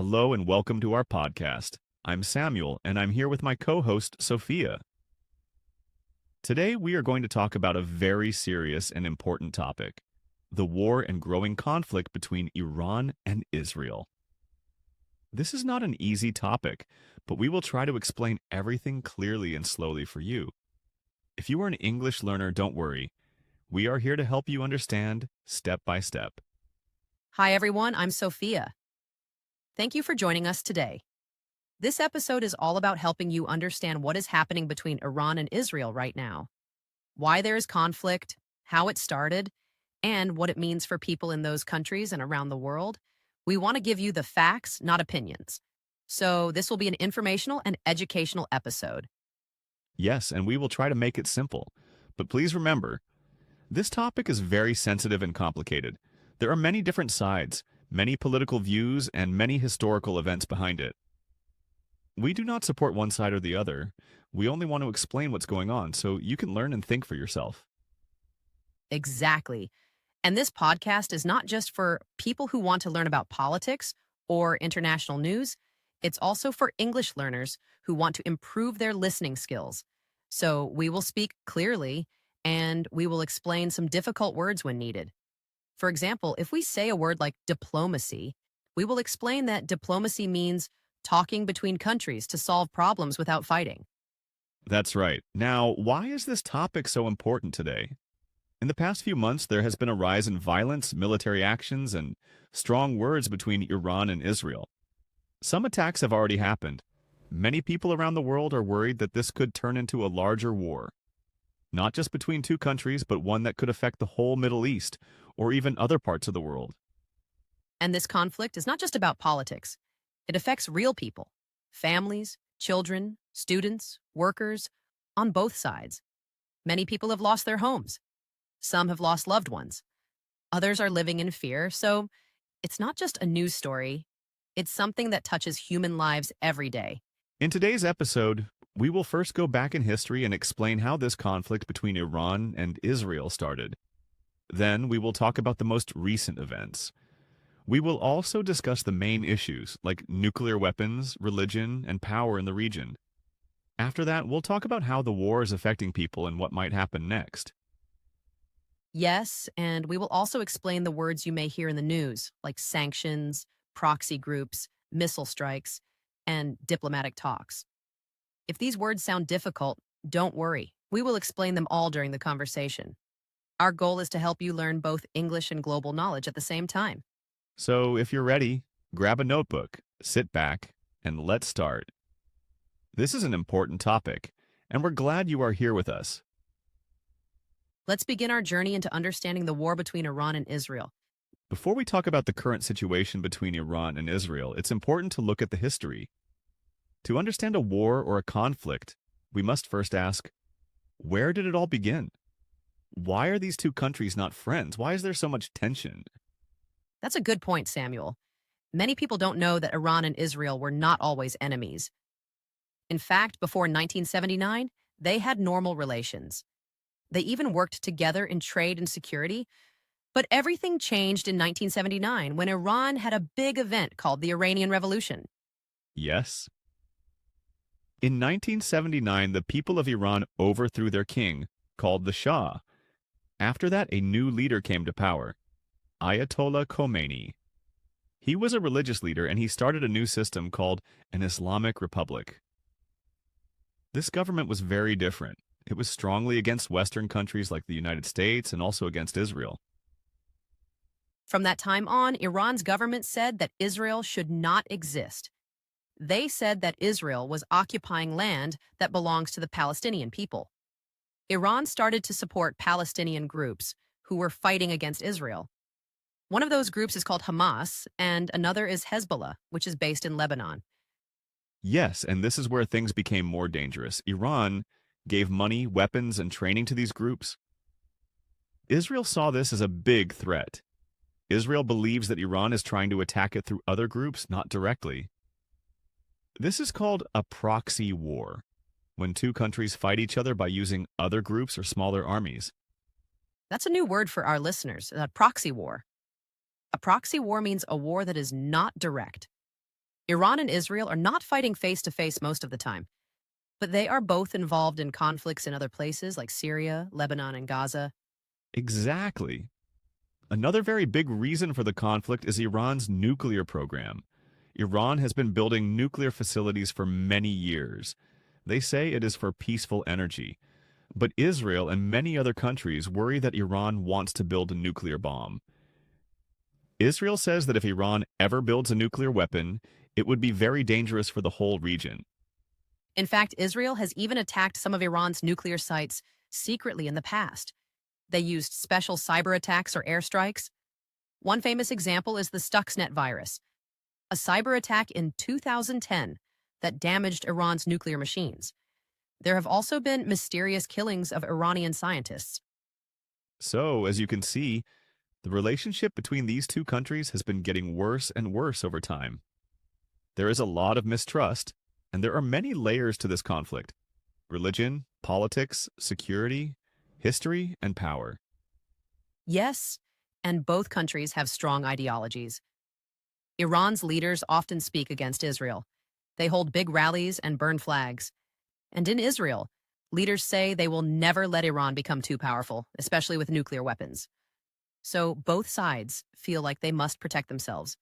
Hello and welcome to our podcast. I'm Samuel, and I'm here with my co-host, Sophia. Today, we are going to talk about a very serious and important topic, the war and growing conflict between Iran and Israel. This is not an easy topic, but we will try to explain everything clearly and slowly for you. If you are an English learner, don't worry. We are here to help you understand step by step. Hi, everyone. I'm Sophia. Thank you for joining us today. This episode is all about helping you understand what is happening between Iran and Israel right now, why there is conflict, how it started, and what it means for people in those countries and around the world. We want to give you the facts, not opinions. So this will be an informational and educational episode. Yes, and we will try to make it simple. But please remember, this topic is very sensitive and complicated. There are many different sides, many political views, and many historical events behind it. We do not support one side or the other. We only want to explain what's going on so you can learn and think for yourself. Exactly. And this podcast is not just for people who want to learn about politics or international news. It's also for English learners who want to improve their listening skills. So we will speak clearly and we will explain some difficult words when needed. For example, if we say a word like diplomacy, we will explain that diplomacy means talking between countries to solve problems without fighting. That's right. Now, why is this topic so important today? In the past few months, there has been a rise in violence, military actions, and strong words between Iran and Israel. Some attacks have already happened. Many people around the world are worried that this could turn into a larger war. Not just between two countries, but one that could affect the whole Middle East, or even other parts of the world. And this conflict is not just about politics. It affects real people, families, children, students, workers, on both sides. Many people have lost their homes. Some have lost loved ones. Others are living in fear, so it's not just a news story. It's something that touches human lives every day. In today's episode, we will first go back in history and explain how this conflict between Iran and Israel started. Then we will talk about the most recent events. We will also discuss the main issues like nuclear weapons, religion, and power in the region. After that, we'll talk about how the war is affecting people and what might happen next. Yes, and we will also explain the words you may hear in the news, like sanctions, proxy groups, missile strikes, and diplomatic talks. If these words sound difficult, don't worry. We will explain them all during the conversation. Our goal is to help you learn both English and global knowledge at the same time. So if you're ready, grab a notebook, sit back, and let's start. This is an important topic, and we're glad you are here with us. Let's begin our journey into understanding the war between Iran and Israel. Before we talk about the current situation between Iran and Israel, it's important to look at the history. To understand a war or a conflict, we must first ask, where did it all begin? Why are these two countries not friends? Why is there so much tension? That's a good point, Samuel. Many people don't know that Iran and Israel were not always enemies. In fact, before 1979, they had normal relations. They even worked together in trade and security. But everything changed in 1979 when Iran had a big event called the Iranian Revolution. Yes. In 1979, the people of Iran overthrew their king, called the Shah. After that, a new leader came to power, Ayatollah Khomeini. He was a religious leader and he started a new system called an Islamic Republic. This government was very different. It was strongly against Western countries like the United States and also against Israel. From that time on, Iran's government said that Israel should not exist. They said that Israel was occupying land that belongs to the Palestinian people. Iran started to support Palestinian groups who were fighting against Israel. One of those groups is called Hamas, and another is Hezbollah, which is based in Lebanon. Yes, and this is where things became more dangerous. Iran gave money, weapons, and training to these groups. Israel saw this as a big threat. Israel believes that Iran is trying to attack it through other groups, not directly. This is called a proxy war, when two countries fight each other by using other groups or smaller armies. That's a new word for our listeners, a proxy war. A proxy war means a war that is not direct. Iran and Israel are not fighting face to face most of the time, but they are both involved in conflicts in other places like Syria, Lebanon, and Gaza. Exactly. Another very big reason for the conflict is Iran's nuclear program. Iran has been building nuclear facilities for many years. They say it is for peaceful energy. But Israel and many other countries worry that Iran wants to build a nuclear bomb. Israel says that if Iran ever builds a nuclear weapon, it would be very dangerous for the whole region. In fact, Israel has even attacked some of Iran's nuclear sites secretly in the past. They used special cyber attacks or airstrikes. One famous example is the Stuxnet virus, a cyber attack in 2010 that damaged Iran's nuclear machines. There have also been mysterious killings of Iranian scientists. So, as you can see, the relationship between these two countries has been getting worse and worse over time. There is a lot of mistrust, and there are many layers to this conflict: religion, politics, security, history, and power. Yes, and both countries have strong ideologies. Iran's leaders often speak against Israel. They hold big rallies and burn flags. And in Israel, leaders say they will never let Iran become too powerful, especially with nuclear weapons. So both sides feel like they must protect themselves.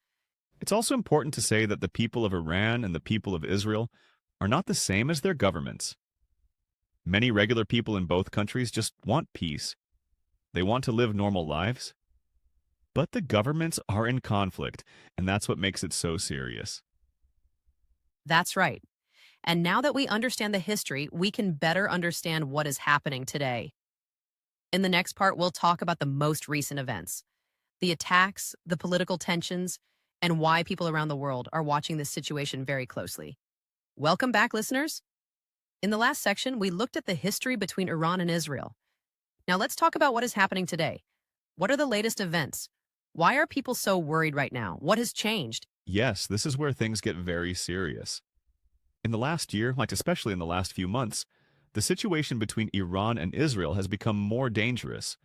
It's also important to say that the people of Iran and the people of Israel are not the same as their governments. Many regular people in both countries just want peace. They want to live normal lives. But the governments are in conflict, and that's what makes it so serious. That's right. And now that we understand the history, we can better understand what is happening today. In the next part, we'll talk about the most recent events, the attacks, the political tensions, and why people around the world are watching this situation very closely. Welcome back, listeners. In the last section, we looked at the history between Iran and Israel. Now let's talk about what is happening today. What are the latest events? Why are people so worried right now? What has changed? Yes, this is where things get very serious. In the last year, like especially in the last few months, the situation between Iran and Israel has become more dangerous.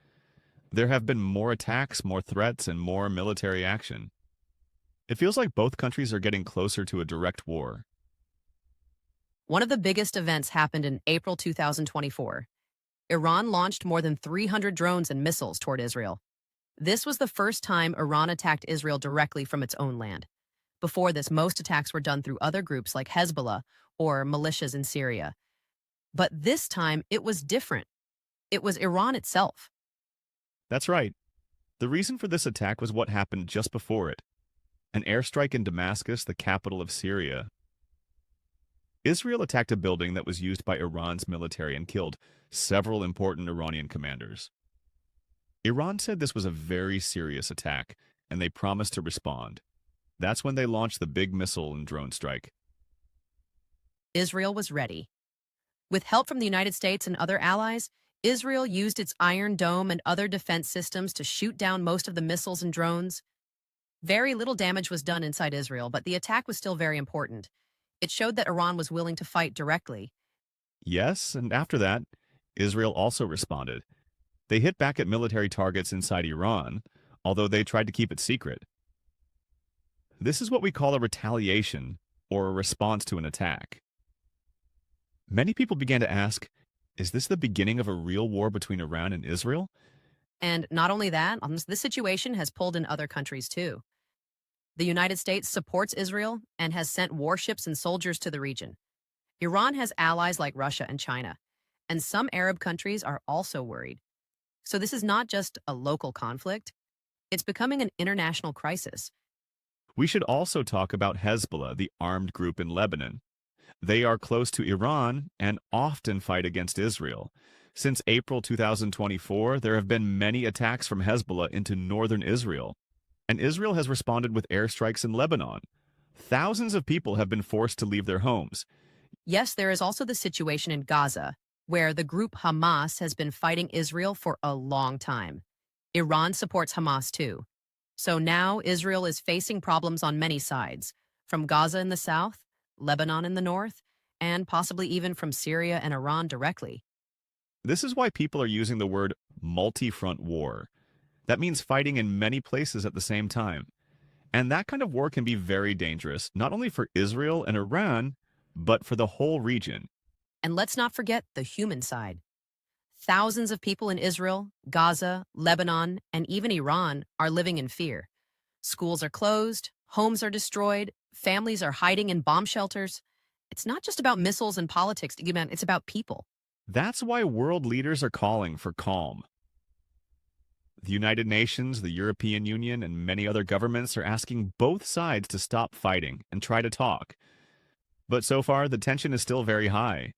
There have been more attacks, more threats, and more military action. It feels like both countries are getting closer to a direct war. One of the biggest events happened in April 2024. Iran launched more than 300 drones and missiles toward Israel. This was the first time Iran attacked Israel directly from its own land. Before this, most attacks were done through other groups like Hezbollah or militias in Syria. But this time, it was different. It was Iran itself. That's right. The reason for this attack was what happened just before it: an airstrike in Damascus, the capital of Syria. Israel attacked a building that was used by Iran's military and killed several important Iranian commanders. Iran said this was a very serious attack, and they promised to respond. That's when they launched the big missile and drone strike. Israel was ready. With help from the United States and other allies, Israel used its Iron Dome and other defense systems to shoot down most of the missiles and drones. Very little damage was done inside Israel, but the attack was still very important. It showed that Iran was willing to fight directly. Yes, and after that, Israel also responded. They hit back at military targets inside Iran, although they tried to keep it secret. This is what we call a retaliation, or a response to an attack. Many people began to ask, is this the beginning of a real war between Iran and Israel? And not only that, this situation has pulled in other countries too. The United States supports Israel and has sent warships and soldiers to the region. Iran has allies like Russia and China, and some Arab countries are also worried. So this is not just a local conflict, it's becoming an international crisis. We should also talk about Hezbollah, the armed group in Lebanon. They are close to Iran and often fight against Israel. Since April 2024, there have been many attacks from Hezbollah into northern Israel, and Israel has responded with airstrikes in Lebanon. Thousands of people have been forced to leave their homes. Yes, there is also the situation in Gaza, where the group Hamas has been fighting Israel for a long time. Iran supports Hamas too. So now Israel is facing problems on many sides, from Gaza in the south, Lebanon in the north, and possibly even from Syria and Iran directly. This is why people are using the word multi-front war. That means fighting in many places at the same time. And that kind of war can be very dangerous, not only for Israel and Iran, but for the whole region. And let's not forget the human side. Thousands of people in Israel, Gaza, Lebanon, and even Iran are living in fear. Schools are closed, homes are destroyed, families are hiding in bomb shelters. It's not just about missiles and politics, it's about people. That's why world leaders are calling for calm. The United Nations, the European Union, and many other governments are asking both sides to stop fighting and try to talk. But so far, the tension is still very high.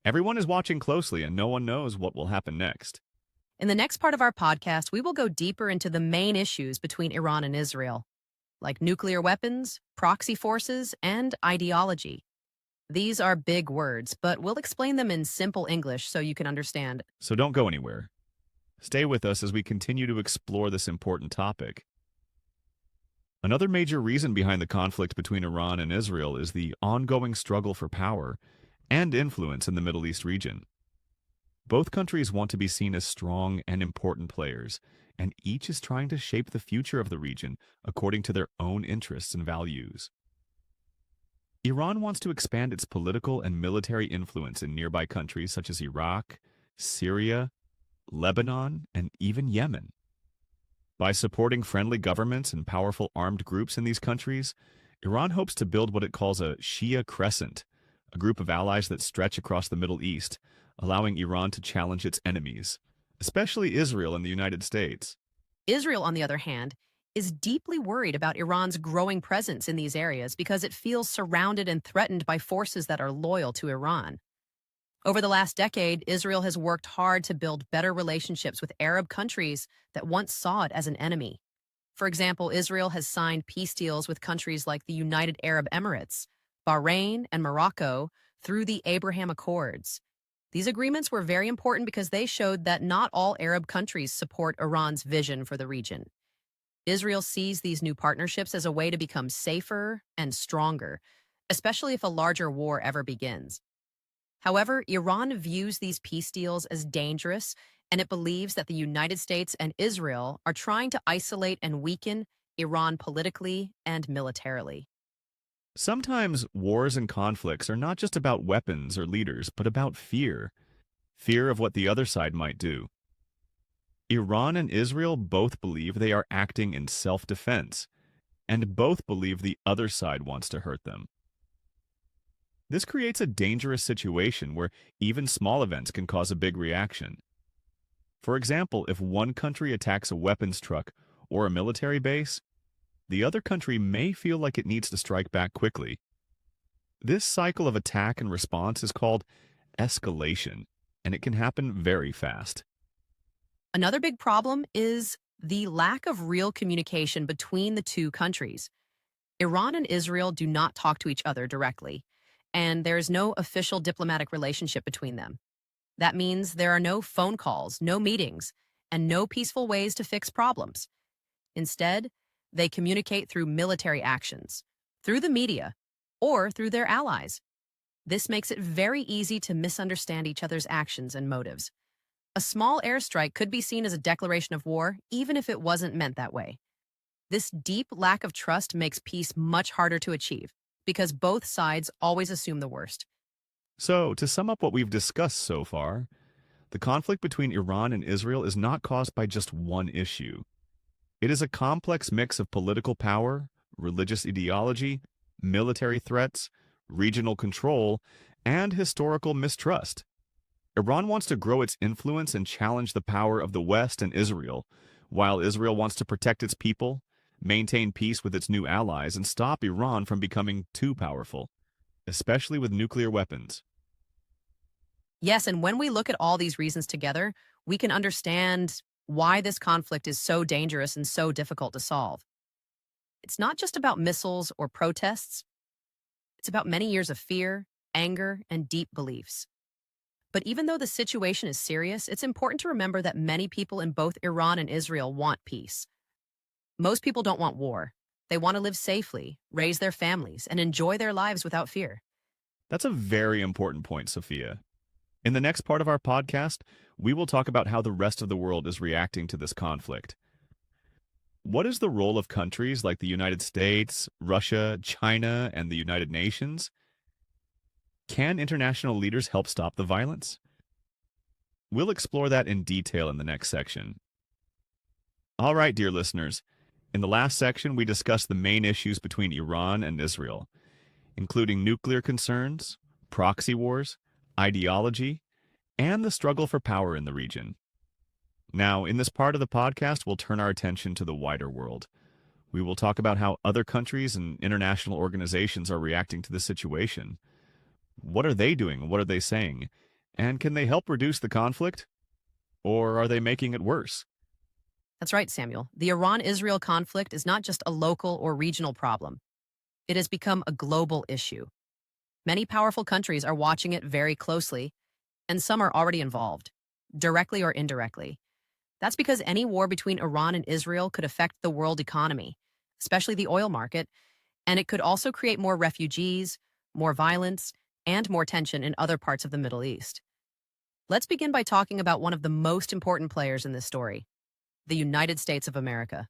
Everyone is watching closely, and no one knows what will happen next. In the next part of our podcast, we will go deeper into the main issues between Iran and Israel, like nuclear weapons, proxy forces, and ideology. These are big words, but we'll explain them in simple English so you can understand. So don't go anywhere. Stay with us as we continue to explore this important topic. Another major reason behind the conflict between Iran and Israel is the ongoing struggle for power and influence in the Middle East region. Both countries want to be seen as strong and important players, and each is trying to shape the future of the region according to their own interests and values. Iran wants to expand its political and military influence in nearby countries such as Iraq, Syria, Lebanon, and even Yemen. By supporting friendly governments and powerful armed groups in these countries, Iran hopes to build what it calls a Shia crescent, a group of allies that stretch across the Middle East, allowing Iran to challenge its enemies, especially Israel and the United States. Israel, on the other hand, is deeply worried about Iran's growing presence in these areas because it feels surrounded and threatened by forces that are loyal to Iran. Over the last decade, Israel has worked hard to build better relationships with Arab countries that once saw it as an enemy. For example, Israel has signed peace deals with countries like the United Arab Emirates, Bahrain, and Morocco through the Abraham Accords. These agreements were very important because they showed that not all Arab countries support Iran's vision for the region. Israel sees these new partnerships as a way to become safer and stronger, especially if a larger war ever begins. However, Iran views these peace deals as dangerous, and it believes that the United States and Israel are trying to isolate and weaken Iran politically and militarily. Sometimes wars and conflicts are not just about weapons or leaders, but about fear. Fear of what the other side might do. Iran and Israel both believe they are acting in self-defense, and both believe the other side wants to hurt them. This creates a dangerous situation where even small events can cause a big reaction. For example, if one country attacks a weapons truck or a military base, the other country may feel like it needs to strike back quickly. This cycle of attack and response is called escalation, and it can happen very fast. Another big problem is the lack of real communication between the two countries. Iran and Israel do not talk to each other directly, and there is no official diplomatic relationship between them. That means there are no phone calls, no meetings, and no peaceful ways to fix problems. Instead, they communicate through military actions, through the media, or through their allies. This makes it very easy to misunderstand each other's actions and motives. A small airstrike could be seen as a declaration of war, even if it wasn't meant that way. This deep lack of trust makes peace much harder to achieve, because both sides always assume the worst. So, to sum up what we've discussed so far, the conflict between Iran and Israel is not caused by just one issue. It is a complex mix of political power, religious ideology, military threats, regional control, and historical mistrust. Iran wants to grow its influence and challenge the power of the West and Israel, while Israel wants to protect its people, maintain peace with its new allies, and stop Iran from becoming too powerful, especially with nuclear weapons. Yes, and when we look at all these reasons together, we can understand why this conflict is so dangerous and so difficult to solve. It's not just about missiles or protests. It's about many years of fear, anger, and deep beliefs. But even though the situation is serious, it's important to remember that many people in both Iran and Israel want peace. Most people don't want war. They want to live safely, raise their families, and enjoy their lives without fear. That's a very important point, Sofia. In the next part of our podcast, we will talk about how the rest of the world is reacting to this conflict. What is the role of countries like the United States, Russia, China, and the United Nations? Can international leaders help stop the violence? We'll explore that in detail in the next section. All right, dear listeners. In the last section, we discussed the main issues between Iran and Israel, including nuclear concerns, proxy wars, ideology, and the struggle for power in the region. Now, in this part of the podcast, we'll turn our attention to the wider world. We will talk about how other countries and international organizations are reacting to the situation. What are they doing? What are they saying? And can they help reduce the conflict? Or are they making it worse? That's right, Samuel. The Iran-Israel conflict is not just a local or regional problem. It has become a global issue. Many powerful countries are watching it very closely, and some are already involved, directly or indirectly. That's because any war between Iran and Israel could affect the world economy, especially the oil market, and it could also create more refugees, more violence, and more tension in other parts of the Middle East. Let's begin by talking about one of the most important players in this story, the United States of America.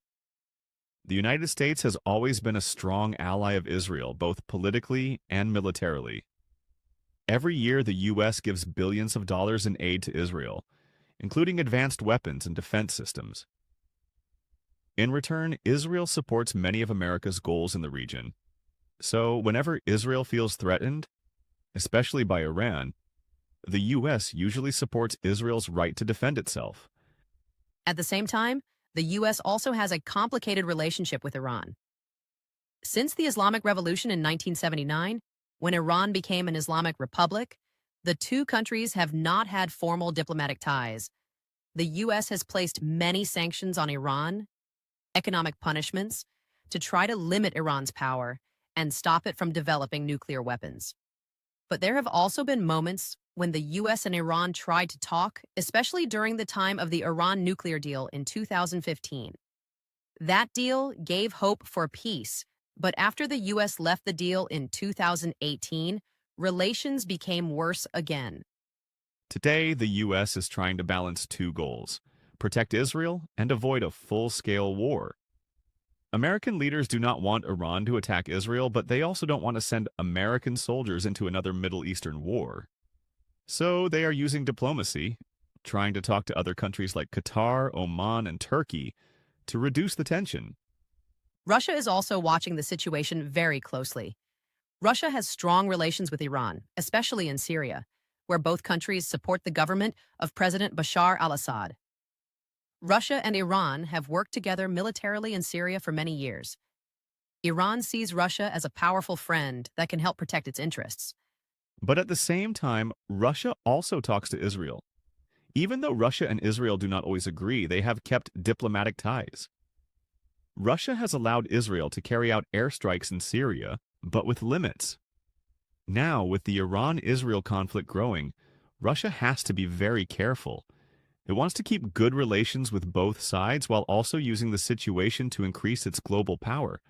The United States has always been a strong ally of Israel, both politically and militarily. Every year, the U.S. gives billions of dollars in aid to Israel, including advanced weapons and defense systems. In return, Israel supports many of America's goals in the region. So, whenever Israel feels threatened, especially by Iran, the U.S. usually supports Israel's right to defend itself. At the same time, the U.S. also has a complicated relationship with Iran. Since the Islamic Revolution in 1979, when Iran became an Islamic republic, the two countries have not had formal diplomatic ties. The U.S. has placed many sanctions on Iran, economic punishments, to try to limit Iran's power and stop it from developing nuclear weapons. But there have also been moments when the U.S. and Iran tried to talk, especially during the time of the Iran nuclear deal in 2015. That deal gave hope for peace, but after the U.S. left the deal in 2018, relations became worse again. Today, the U.S. is trying to balance two goals: protect Israel and avoid a full-scale war. American leaders do not want Iran to attack Israel, but they also don't want to send American soldiers into another Middle Eastern war. So they are using diplomacy, trying to talk to other countries like Qatar, Oman, and Turkey to reduce the tension. Russia is also watching the situation very closely. Russia has strong relations with Iran, especially in Syria, where both countries support the government of President Bashar al-Assad. Russia and Iran have worked together militarily in Syria for many years. Iran sees Russia as a powerful friend that can help protect its interests. But at the same time, Russia also talks to Israel. Even though Russia and Israel do not always agree, they have kept diplomatic ties. Russia has allowed Israel to carry out airstrikes in Syria, but with limits. Now, with the Iran-Israel conflict growing, Russia has to be very careful. It wants to keep good relations with both sides while also using the situation to increase its global power,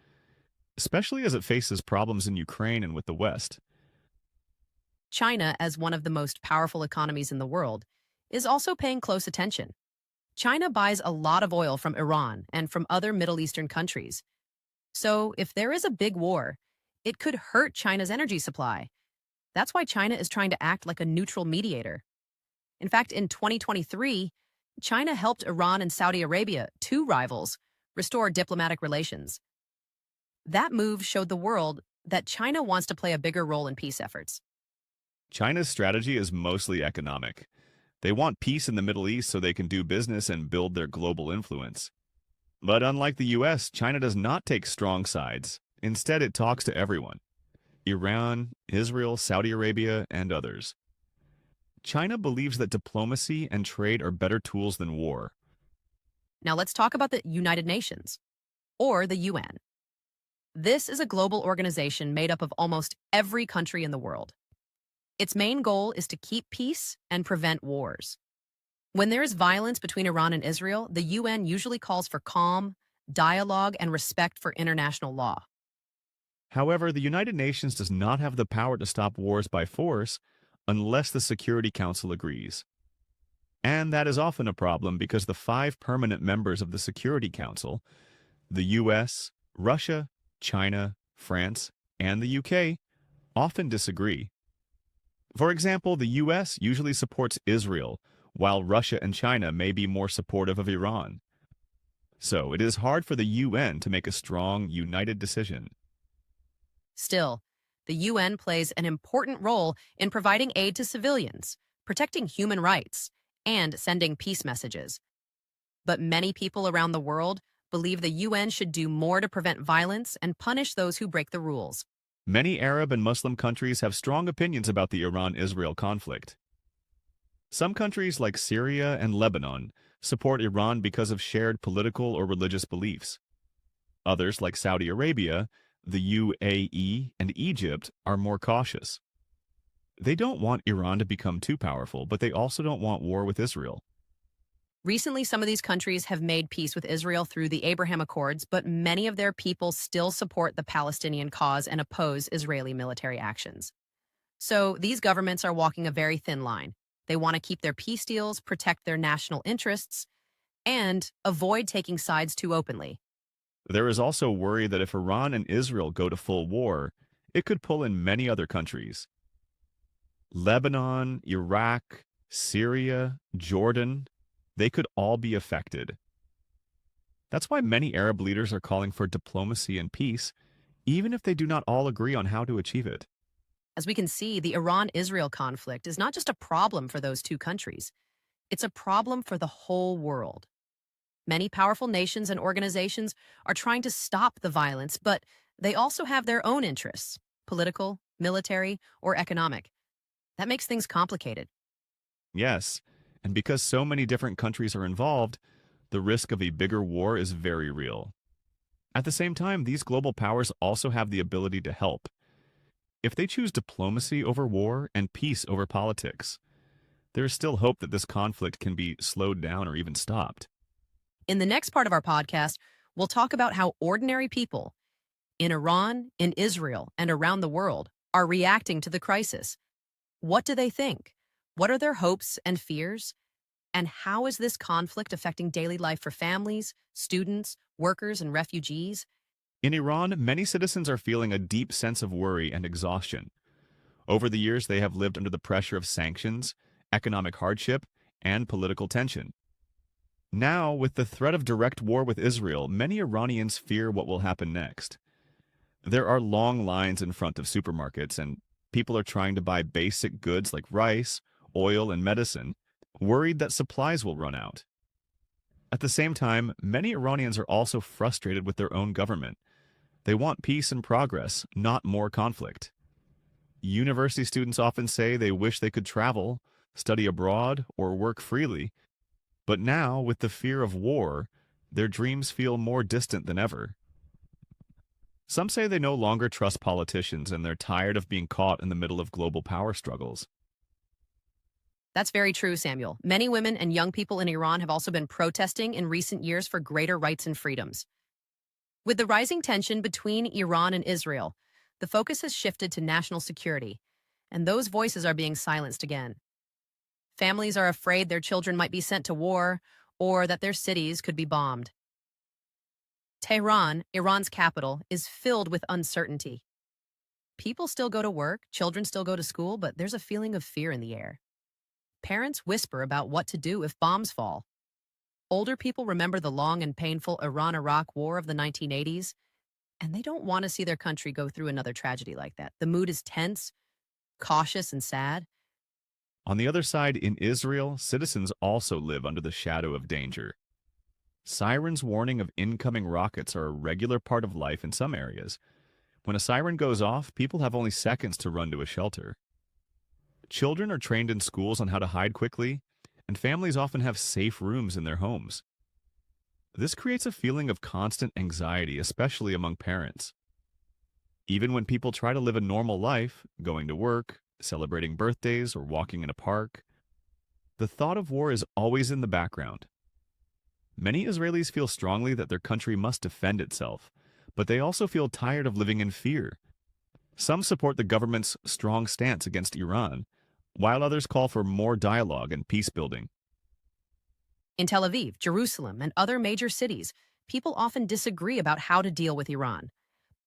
especially as it faces problems in Ukraine and with the West. China, as one of the most powerful economies in the world, is also paying close attention. China buys a lot of oil from Iran and from other Middle Eastern countries. So if there is a big war, it could hurt China's energy supply. That's why China is trying to act like a neutral mediator. In fact, in 2023, China helped Iran and Saudi Arabia, two rivals, restore diplomatic relations. That move showed the world that China wants to play a bigger role in peace efforts. China's strategy is mostly economic. They want peace in the Middle East so they can do business and build their global influence. But unlike the U.S., China does not take strong sides. Instead, it talks to everyone: Iran, Israel, Saudi Arabia, and others. China believes that diplomacy and trade are better tools than war. Now let's talk about the United Nations, or the UN. This is a global organization made up of almost every country in the world. Its main goal is to keep peace and prevent wars. When there is violence between Iran and Israel, the UN usually calls for calm, dialogue, and respect for international law. However, the United Nations does not have the power to stop wars by force unless the Security Council agrees. And that is often a problem because the 5 permanent members of the Security Council, The US, Russia, China, France, and the UK often disagree. For example, the US usually supports Israel, while Russia and China may be more supportive of Iran. So it is hard for the UN to make a strong, united decision. Still, the UN plays an important role in providing aid to civilians, protecting human rights, and sending peace messages. But many people around the world believe the UN should do more to prevent violence and punish those who break the rules. Many Arab and Muslim countries have strong opinions about the Iran-Israel conflict. Some countries like Syria and Lebanon support Iran because of shared political or religious beliefs. Others, like Saudi Arabia, the UAE, and Egypt, are more cautious. They don't want Iran to become too powerful, but they also don't want war with Israel. Recently, some of these countries have made peace with Israel through the Abraham Accords, but many of their people still support the Palestinian cause and oppose Israeli military actions. So these governments are walking a very thin line. They want to keep their peace deals, protect their national interests, and avoid taking sides too openly. There is also worry that if Iran and Israel go to full war, it could pull in many other countries. Lebanon, Iraq, Syria, Jordan, they could all be affected. That's why many Arab leaders are calling for diplomacy and peace, even if they do not all agree on how to achieve it. As we can see, the Iran-Israel conflict is not just a problem for those two countries. It's a problem for the whole world. Many powerful nations and organizations are trying to stop the violence, but they also have their own interests, political, military, or economic. That makes things complicated. Yes, and because so many different countries are involved, the risk of a bigger war is very real. At the same time, these global powers also have the ability to help. If they choose diplomacy over war and peace over politics, there is still hope that this conflict can be slowed down or even stopped. In the next part of our podcast, we'll talk about how ordinary people in Iran, in Israel, and around the world are reacting to the crisis. What do they think? What are their hopes and fears? And how is this conflict affecting daily life for families, students, workers, and refugees? In Iran, many citizens are feeling a deep sense of worry and exhaustion. Over the years, they have lived under the pressure of sanctions, economic hardship, and political tension. Now, with the threat of direct war with Israel, many Iranians fear what will happen next. There are long lines in front of supermarkets, and people are trying to buy basic goods like rice, oil, and medicine, worried that supplies will run out. At the same time, many Iranians are also frustrated with their own government. They want peace and progress, not more conflict. University students often say they wish they could travel, study abroad, or work freely. But now, with the fear of war, their dreams feel more distant than ever. Some say they no longer trust politicians and they're tired of being caught in the middle of global power struggles. That's very true, Samuel. Many women and young people in Iran have also been protesting in recent years for greater rights and freedoms. With the rising tension between Iran and Israel, the focus has shifted to national security, and those voices are being silenced again. Families are afraid their children might be sent to war or that their cities could be bombed. Tehran, Iran's capital, is filled with uncertainty. People still go to work, children still go to school, but there's a feeling of fear in the air. Parents whisper about what to do if bombs fall. Older people remember the long and painful Iran-Iraq War of the 1980s, and they don't want to see their country go through another tragedy like that. The mood is tense, cautious, and sad. On the other side, in Israel, citizens also live under the shadow of danger. Sirens warning of incoming rockets are a regular part of life in some areas. When a siren goes off, people have only seconds to run to a shelter. Children are trained in schools on how to hide quickly, and families often have safe rooms in their homes. This creates a feeling of constant anxiety, especially among parents. Even when people try to live a normal life, going to work, celebrating birthdays, or walking in a park, the thought of war is always in the background. Many Israelis feel strongly that their country must defend itself, but they also feel tired of living in fear. Some support the government's strong stance against Iran, while others call for more dialogue and peace building. In Tel Aviv, Jerusalem, and other major cities, people often disagree about how to deal with Iran.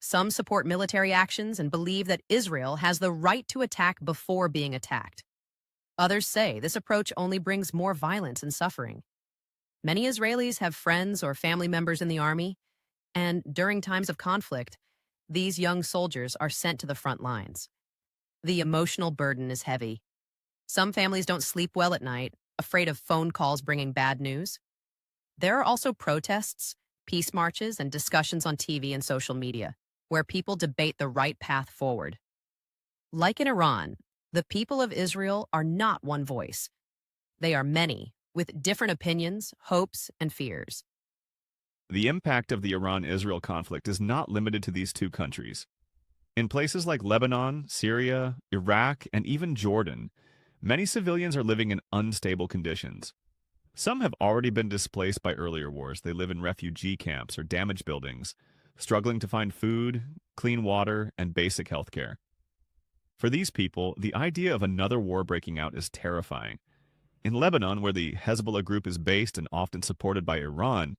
Some support military actions and believe that Israel has the right to attack before being attacked. Others say this approach only brings more violence and suffering. Many Israelis have friends or family members in the army, and during times of conflict, these young soldiers are sent to the front lines. The emotional burden is heavy. Some families don't sleep well at night, afraid of phone calls bringing bad news. There are also protests, peace marches, and discussions on TV and social media, where people debate the right path forward. Like in Iran, the people of Israel are not one voice. They are many, with different opinions, hopes, and fears. The impact of the Iran-Israel conflict is not limited to these two countries. In places like Lebanon, Syria, Iraq, and even Jordan, many civilians are living in unstable conditions. Some have already been displaced by earlier wars. They live in refugee camps or damaged buildings, struggling to find food, clean water, and basic health care. For these people, the idea of another war breaking out is terrifying. In Lebanon, where the Hezbollah group is based and often supported by Iran,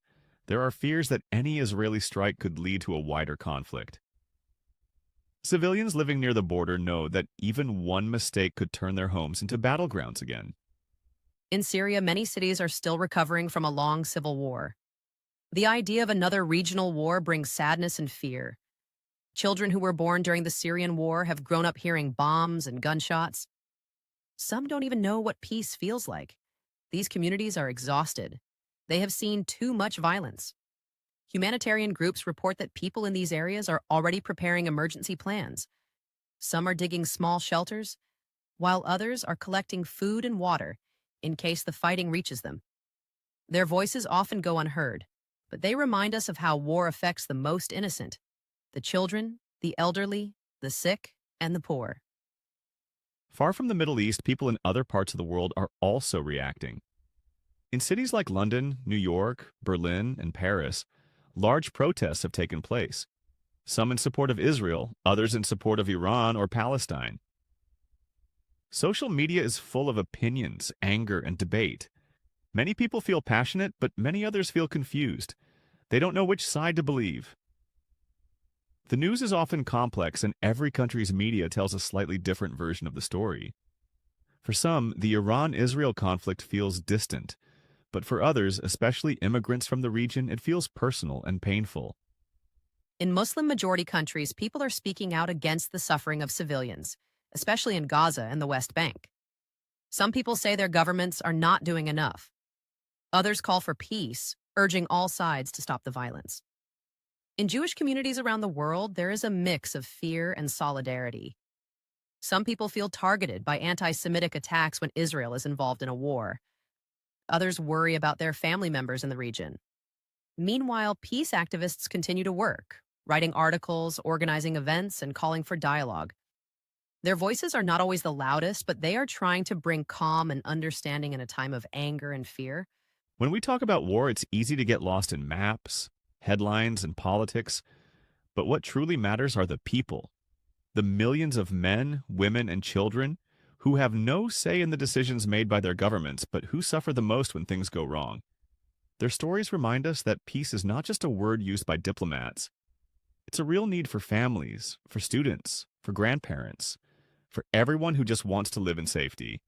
there are fears that any Israeli strike could lead to a wider conflict. Civilians living near the border know that even one mistake could turn their homes into battlegrounds again. In Syria, many cities are still recovering from a long civil war. The idea of another regional war brings sadness and fear. Children who were born during the Syrian war have grown up hearing bombs and gunshots. Some don't even know what peace feels like. These communities are exhausted. They have seen too much violence. Humanitarian groups report that people in these areas are already preparing emergency plans. Some are digging small shelters, while others are collecting food and water in case the fighting reaches them. Their voices often go unheard, but they remind us of how war affects the most innocent: the children, the elderly, the sick, and the poor. Far from the Middle East, people in other parts of the world are also reacting. In cities like London, New York, Berlin, and Paris, large protests have taken place. Some in support of Israel, others in support of Iran or Palestine. Social media is full of opinions, anger, and debate. Many people feel passionate, but many others feel confused. They don't know which side to believe. The news is often complex, and every country's media tells a slightly different version of the story. For some, the Iran-Israel conflict feels distant, but for others, especially immigrants from the region, it feels personal and painful. In Muslim-majority countries, people are speaking out against the suffering of civilians, especially in Gaza and the West Bank. Some people say their governments are not doing enough. Others call for peace, urging all sides to stop the violence. In Jewish communities around the world, there is a mix of fear and solidarity. Some people feel targeted by anti-Semitic attacks when Israel is involved in a war. Others worry about their family members in the region. Meanwhile, peace activists continue to work, writing articles, organizing events, and calling for dialogue. Their voices are not always the loudest, but they are trying to bring calm and understanding in a time of anger and fear. When we talk about war, it's easy to get lost in maps, headlines, and politics, but what truly matters are the people, the millions of men, women, and children who have no say in the decisions made by their governments, but who suffer the most when things go wrong. Their stories remind us that peace is not just a word used by diplomats. It's a real need for families, for students, for grandparents, for everyone who just wants to live in safety.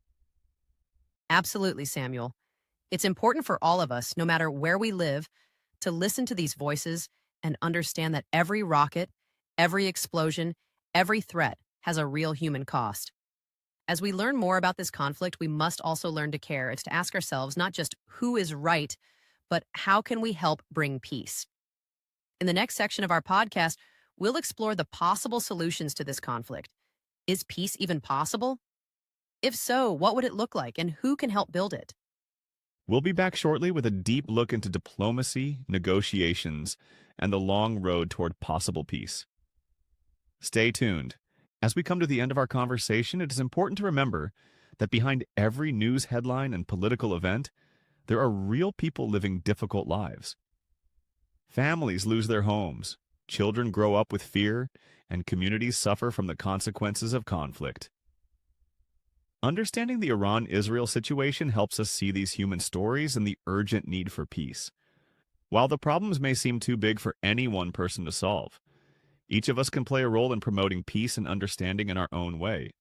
Absolutely, Samuel. It's important for all of us, no matter where we live, to listen to these voices and understand that every rocket, every explosion, every threat has a real human cost. As we learn more about this conflict, we must also learn to care and to ask ourselves not just who is right, but how can we help bring peace? In the next section of our podcast, we'll explore the possible solutions to this conflict. Is peace even possible? If so, what would it look like and who can help build it? We'll be back shortly with a deep look into diplomacy, negotiations, and the long road toward possible peace. Stay tuned. As we come to the end of our conversation, it is important to remember that behind every news headline and political event, there are real people living difficult lives. Families lose their homes, children grow up with fear, and communities suffer from the consequences of conflict. Understanding the Iran-Israel situation helps us see these human stories and the urgent need for peace. While the problems may seem too big for any one person to solve, each of us can play a role in promoting peace and understanding in our own way.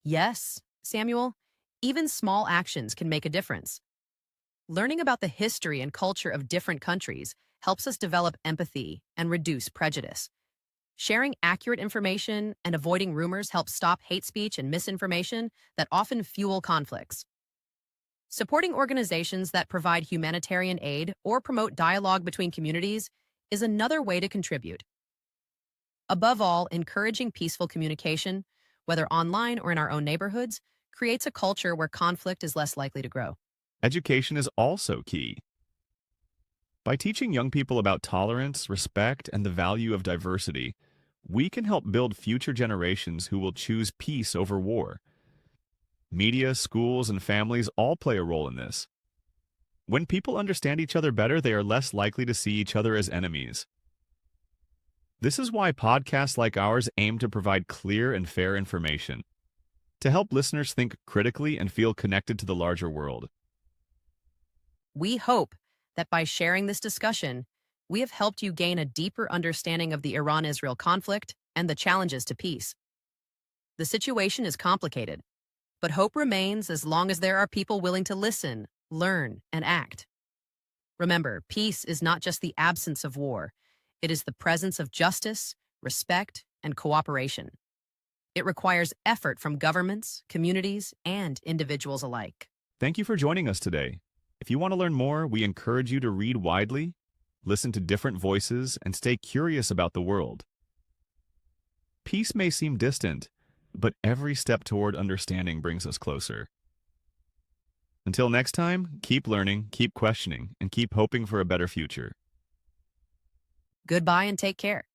Yes, Samuel, even small actions can make a difference. Learning about the history and culture of different countries helps us develop empathy and reduce prejudice. Sharing accurate information and avoiding rumors helps stop hate speech and misinformation that often fuel conflicts. Supporting organizations that provide humanitarian aid or promote dialogue between communities is another way to contribute. Above all, encouraging peaceful communication, whether online or in our own neighborhoods, creates a culture where conflict is less likely to grow. Education is also key. By teaching young people about tolerance, respect, and the value of diversity, we can help build future generations who will choose peace over war. Media, schools, and families all play a role in this. When people understand each other better, they are less likely to see each other as enemies. This is why podcasts like ours aim to provide clear and fair information, to help listeners think critically and feel connected to the larger world. We hope that by sharing this discussion, we have helped you gain a deeper understanding of the Iran-Israel conflict and the challenges to peace. The situation is complicated, but hope remains as long as there are people willing to listen, learn, and act. Remember, peace is not just the absence of war. It is the presence of justice, respect, and cooperation. It requires effort from governments, communities, and individuals alike. Thank you for joining us today. If you want to learn more, we encourage you to read widely, listen to different voices, and stay curious about the world. Peace may seem distant, but every step toward understanding brings us closer. Until next time, keep learning, keep questioning, and keep hoping for a better future. Goodbye and take care.